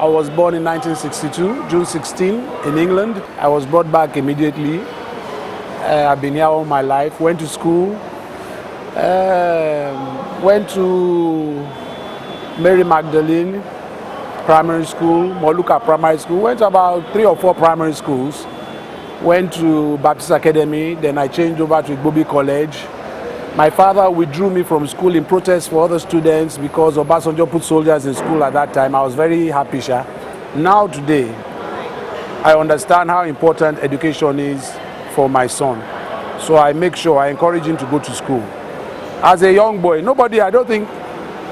I was born in 1962, June 16, in England. I was brought back immediately. I've been here all my life. Went to school. Went to Mary Magdalene Primary School, Moluka Primary School. Went to about 3 or 4 primary schools. Went to Baptist Academy. Then I changed over to Igbobi College. My father withdrew me from school in protest for other students because Obasanjo put soldiers in school at that time. I was very happy, Sha. Now today, I understand how important education is for my son. So I make sure I encourage him to go to school. As a young boy, nobody, I don't think,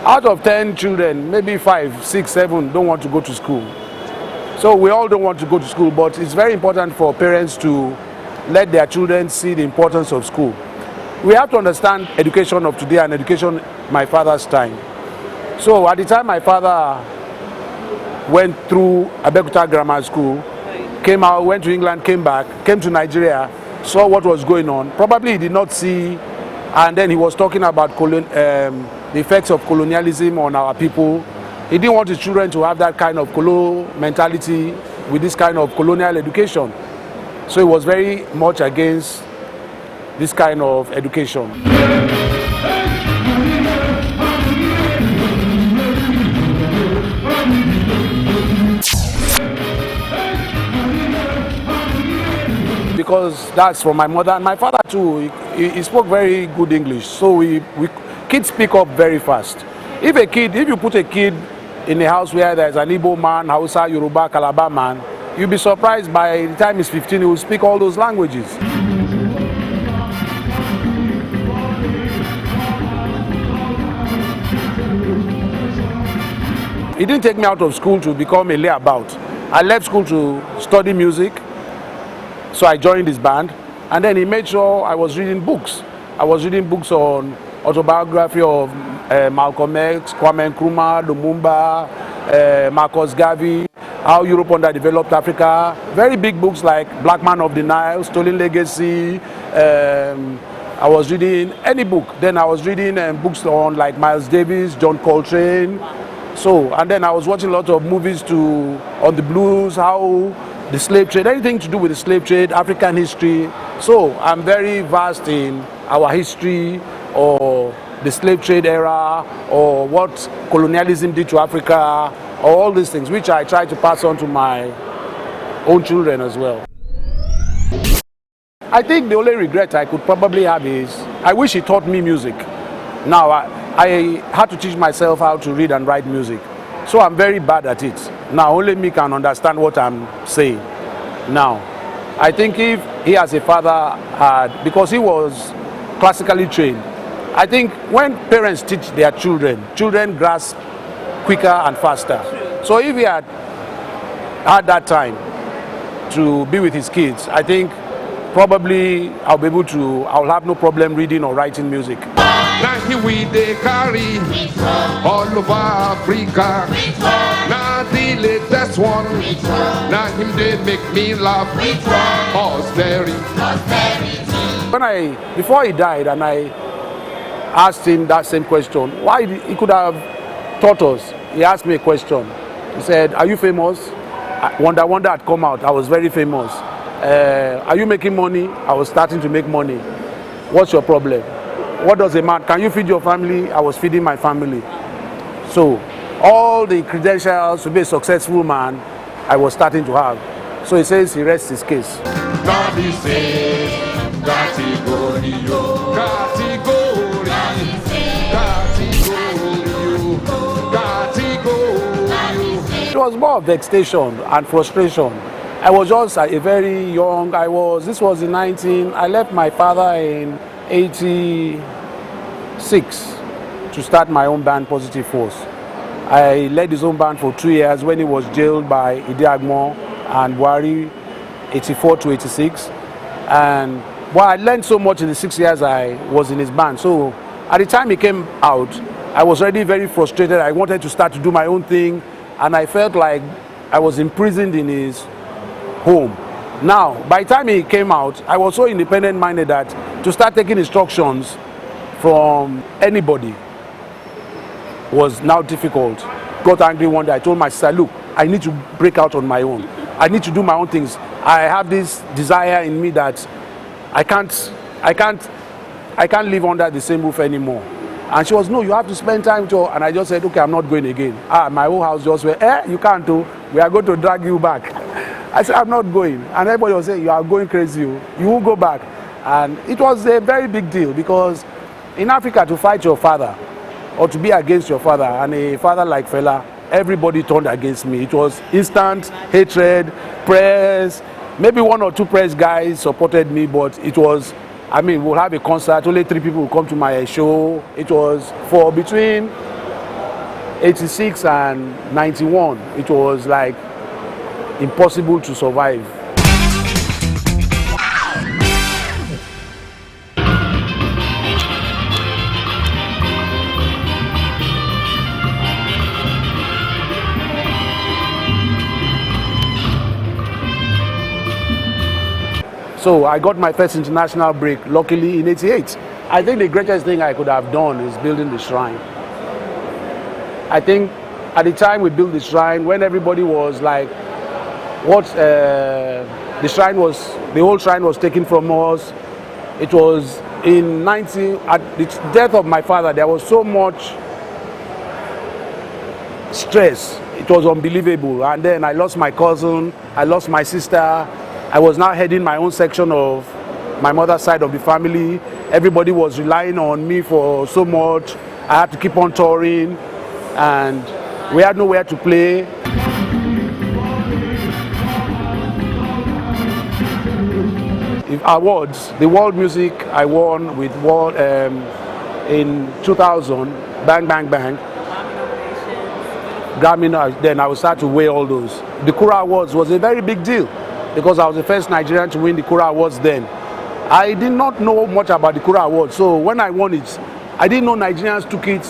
out of 10 children, maybe 5, 6, 7 don't want to go to school. So we all don't want to go to school, but it's very important for parents to let their children see the importance of school. We have to understand education of today and education my father's time. So at the time my father went through Abeokuta Grammar School, came out, went to England, came back, came to Nigeria, saw what was going on. Probably he did not see, and then he was talking about the effects of colonialism on our people. He didn't want his children to have that kind of colonial mentality with this kind of colonial education. So he was very much against this kind of education. Because that's from my mother and my father too. He spoke very good English, so kids pick up very fast. If you put a kid in a house where there's an Igbo man, Hausa, Yoruba, Calabar man, you'll be surprised by the time he's 15, he will speak all those languages. He didn't take me out of school to become a layabout. I left school to study music, so I joined his band, and then he made sure I was reading books. I was reading books on autobiography of Malcolm X, Kwame Nkrumah, Lumumba, Marcus Garvey, how Europe underdeveloped Africa. Very big books like Black Man of the Nile, Stolen Legacy. I was reading any book. Then I was reading books on like Miles Davis, John Coltrane. So, and then I was watching a lot of movies on the blues, how the slave trade, anything to do with the slave trade, African history. So I'm very vast in our history or the slave trade era or what colonialism did to Africa, or all these things, which I try to pass on to my own children as well. I think the only regret I could probably have is I wish he taught me music. Now, I had to teach myself how to read and write music. So I'm very bad at it. Now, only me can understand what I'm saying. Now, I think if he as a father had, because he was classically trained, I think when parents teach their children, children grasp quicker and faster. So if he had that time to be with his kids, I think probably I'll have no problem reading or writing music. Now here we they carry all over Africa. Now the latest one. Now him they make me laugh. Austerity. Before he died, and I asked him that same question, why he could have taught us. He asked me a question. He said, "Are you famous?" Wonder had come out. I was very famous. Are you making money? I was starting to make money. What's your problem? What does a man, can you feed your family? I was feeding my family. So all the credentials to be a successful man, I was starting to have. So he says he rests his case. It was more of vexation and frustration. I was just a very young, I left my father in 86 to start my own band, Positive Force. I led his own band for 2 years when he was jailed by Idi Agbon and Buhari, 84 to 86. And I learned so much in the 6 years I was in his band. So at the time he came out, I was already very frustrated. I wanted to start to do my own thing, and I felt like I was imprisoned in his home. Now, by the time he came out, I was so independent-minded that to start taking instructions from anybody was now difficult. Got angry one day. I told my sister, look, I need to break out on my own. I need to do my own things. I have this desire in me that I can't live under the same roof anymore. And she was, no, you have to spend time with her. And I just said, okay, I'm not going again. My whole house just went, you can't do. We are going to drag you back. I said, I'm not going. And everybody was saying, you are going crazy. You will go back. And it was a very big deal because in Africa, to fight your father or to be against your father, and a father like Fela, everybody turned against me. It was instant hatred, press. Maybe 1 or 2 press guys supported me, but it was, I mean, we'll have a concert, only 3 people will come to my show. It was for between 86 and 91. It was like impossible to survive. So I got my first international break, luckily in '88. I think the greatest thing I could have done is building the shrine. I think at the time we built the shrine, when everybody was like, the whole shrine was taken from us. It was in at the death of my father, there was so much stress. It was unbelievable. And then I lost my cousin, I lost my sister. I was now heading my own section of my mother's side of the family. Everybody was relying on me for so much. I had to keep on touring, and we had nowhere to play. Awards, the world music I won with world in 2000, Bang Bang Bang. Grammy, then I would start to weigh all those. The Kura Awards was a very big deal, because I was the first Nigerian to win the Kura Awards then. I did not know much about the Kura Awards, so when I won it, I didn't know Nigerians took it.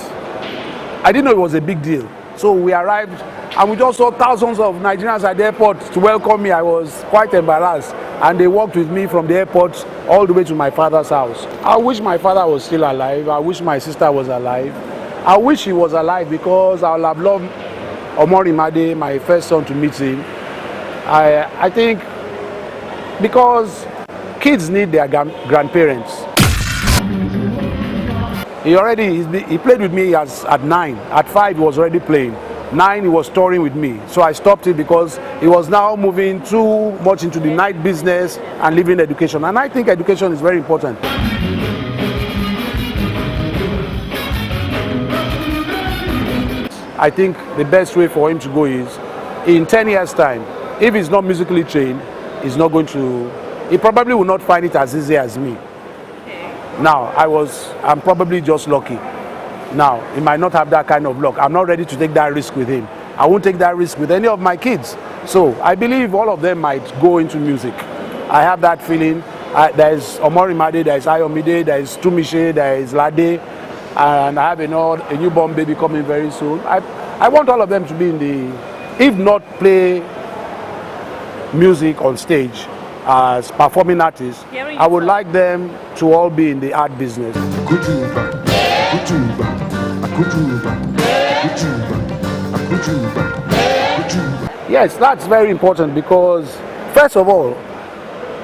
I didn't know it was a big deal. So we arrived, and we just saw thousands of Nigerians at the airport to welcome me. I was quite embarrassed, and they walked with me from the airport all the way to my father's house. I wish my father was still alive. I wish my sister was alive. I wish he was alive, because I would have loved Omori Made, my first son, to meet him. I think because kids need their grandparents. He played with me at 9. At 5 he was already playing. 9 he was touring with me. So I stopped it because he was now moving too much into the night business and leaving education. And I think education is very important. I think the best way for him to go is, in 10 years' time, if he's not musically trained, he probably will not find it as easy as me. Now, I'm probably just lucky. Now, he might not have that kind of luck. I'm not ready to take that risk with him. I won't take that risk with any of my kids. So I believe all of them might go into music. I have that feeling. There's Omori Made, there's Ayo Mide, there's Tumise, there's Lade, and I have a newborn baby coming very soon. I want all of them to be in the, if not play music on stage as performing artists, I would like them to all be in the art business. Yes, that's very important, because first of all,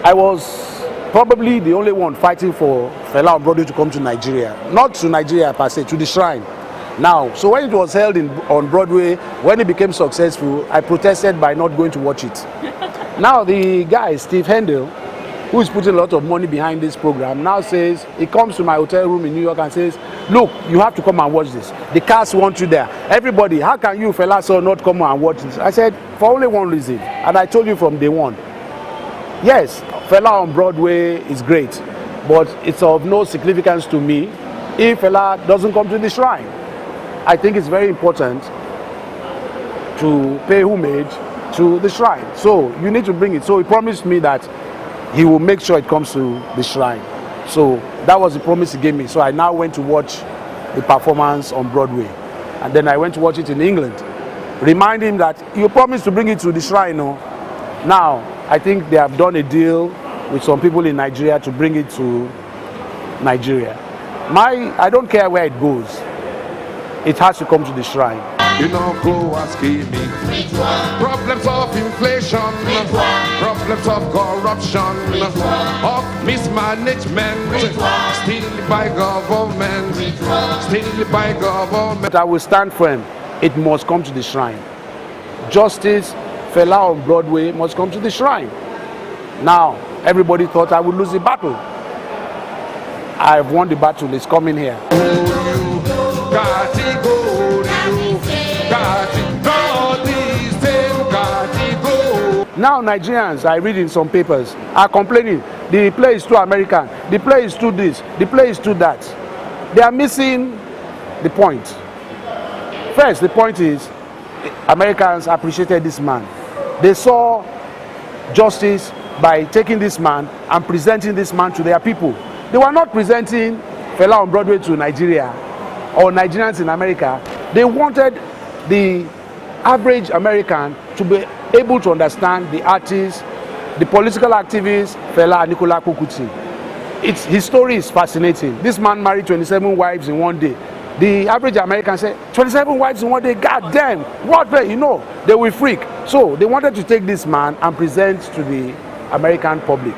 I was probably the only one fighting for Fela on Broadway to come to Nigeria. Not to Nigeria per se, to the shrine. Now, so when it was held on Broadway, when it became successful, I protested by not going to watch it. Now the guy, Steve Handel, who is putting a lot of money behind this program, now says, he comes to my hotel room in New York and says, look, you have to come and watch this. The cast want you there. Everybody, how can you, Fela, so not come and watch this? I said, for only one reason, and I told you from day one. Yes, Fela on Broadway is great, but it's of no significance to me if Fela doesn't come to the shrine. I think it's very important to pay homage to the shrine. So you need to bring it. So he promised me that he will make sure it comes to the shrine. So that was the promise he gave me. So I now went to watch the performance on Broadway. And then I went to watch it in England. Remind him that you promised to bring it to the shrine. No? Now, I think they have done a deal with some people in Nigeria to bring it to Nigeria. I don't care where it goes. It has to come to the shrine. You know, go ask me. Problems of inflation, problems of corruption, of mismanagement, still by government, still by government. But I will stand firm. It must come to the shrine. Justice, Fela on Broadway must come to the shrine. Now, everybody thought I would lose the battle. I have won the battle. It's coming here. Now Nigerians, I read in some papers, are complaining the play is too American, the play is too this, the play is too that. They are missing the point. First, the point is Americans appreciated this man. They saw justice by taking this man and presenting this man to their people. They were not presenting Fela on Broadway to Nigeria or Nigerians in America. They wanted the average American to be able to understand the artists, the political activists, Fela and KUTI. His story is fascinating. This man married 27 wives in one day. The average American said, 27 wives in one day, God damn, what, you know, they will freak. So they wanted to take this man and present to the American public.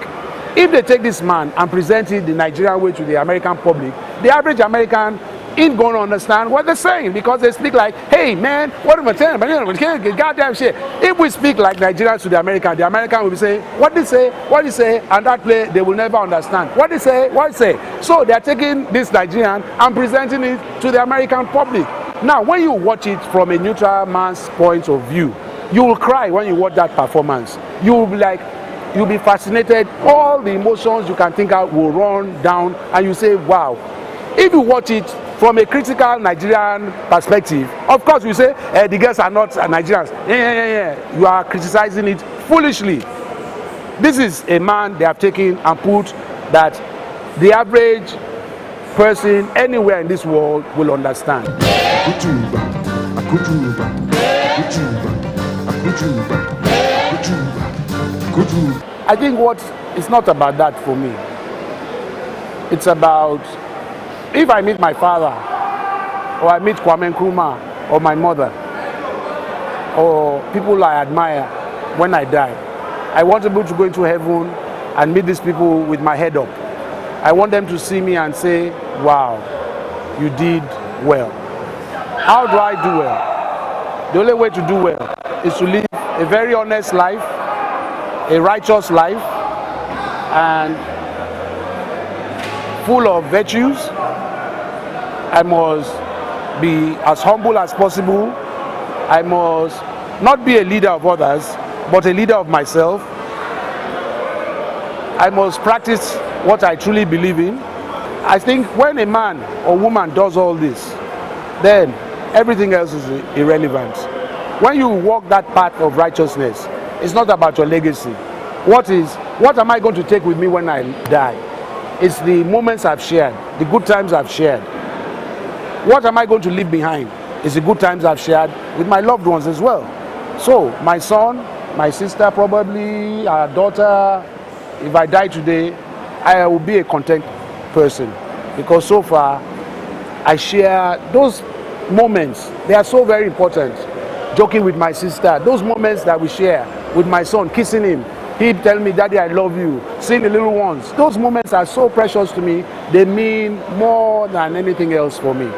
If they take this man and present it the Nigerian way to the American public, the average American ain't going to understand what they're saying, because they speak like, hey man, what am I saying? Goddamn shit. If we speak like Nigerians to the American will be saying, what they say, what they say, and that play they will never understand. What they say, what they say. So they are taking this Nigerian and presenting it to the American public. Now, when you watch it from a neutral man's point of view, you will cry when you watch that performance. You will be like, you'll be fascinated. All the emotions you can think of will run down, and you say, wow. If you watch it from a critical Nigerian perspective, of course you say, the girls are not Nigerians. Yeah. You are criticizing it foolishly. This is a man they have taken and put that the average person anywhere in this world will understand. I think it's not about that for me. It's about, if I meet my father, or I meet Kwame Nkrumah, or my mother, or people I admire when I die, I want to be able to go into heaven and meet these people with my head up. I want them to see me and say, wow, you did well. How do I do well? The only way to do well is to live a very honest life, a righteous life, and full of virtues. I must be as humble as possible. I must not be a leader of others, but a leader of myself. I must practice what I truly believe in. I think when a man or woman does all this, then everything else is irrelevant. When you walk that path of righteousness, it's not about your legacy. What am I going to take with me when I die? It's the moments I've shared, the good times I've shared. What am I going to leave behind? It's the good times I've shared with my loved ones as well. So my son, my sister, probably our daughter, if I die today, I will be a content person, because so far I share those moments. They are so very important. Joking with my sister, those moments that we share with my son, kissing him, he telling me, Daddy, I love you, seeing the little ones. Those moments are so precious to me. They mean more than anything else for me.